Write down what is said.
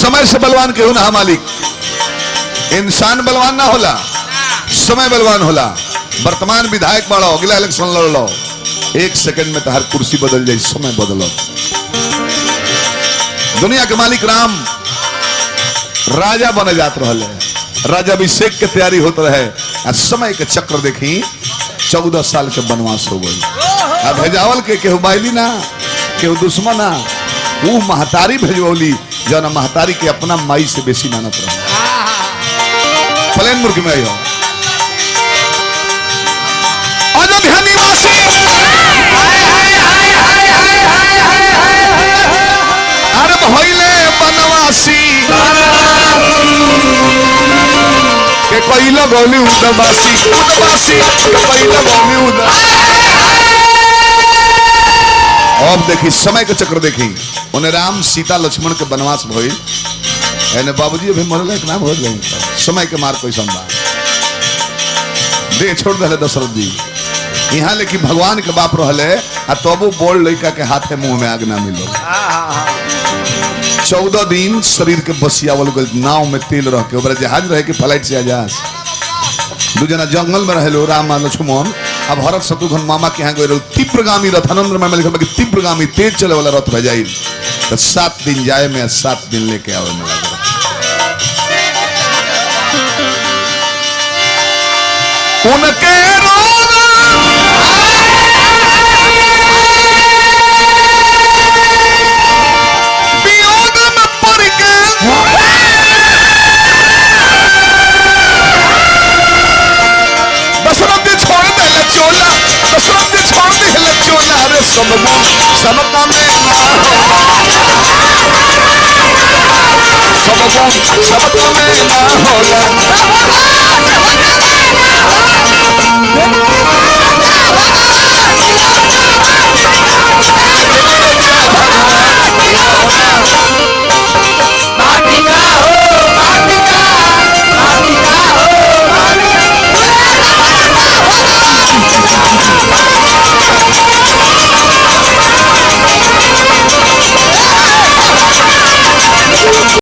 समय से बलवान केहू ना मालिक। इंसान बलवान ना होला, समय बलवान होला। वर्तमान विधायक बाड़ो, अगला इलेक्शन लड़ लो, 1 सेकंड में तहार कुर्सी बदल जाए, समय बदलो। दुनिया के मालिक राम राजा बने जात रहे, राजाभिषेक के तैयारी होते रहे, समय के चक्र देखी 14 साल के वनवास हो गई। अब भेजावल के केहू बाइली ना, केहू दुश्मन ना, वो महतारी भेजवली जो ना महतारी के अपना माई से बेसी मानत रहे। प्लेन मुर्गी में हो अयोध्या निवासी अरब होइले बनवासी के कोई लगौली उदबासी उदबासी के कोई लगौली उद। अब देखी समय के चक्र देखी, उन्हें राम सीता लक्ष्मण के वनवास भइल, एने बाबूजी अभी मरल एक नाम हो गए। समय के मार कोई संभा दे छोड़ दे दशरथ जी यहाँ, लेकिन भगवान के बाप रहले आ तबो बोल लड़का के हाथे मुंह में आग ना मिलो। 14 दिन शरीर के बसियावल गल, नाव में तेल रह के, ओकरा जहाज रहे कि फ्लाइट से आजाद। दू जना जंगल में रहे, राम लक्ष्मण। अब भरत शत्रुघ्न मामा के यहाँ गए, तीव्रगामी रथ, आनंद में लिखा कि तीव्रगामी तेज चले वाला रथ भेजाई। तो 7 दिन जाए में 7 दिन लेके आवे में लगा। उनके सबका में ना होला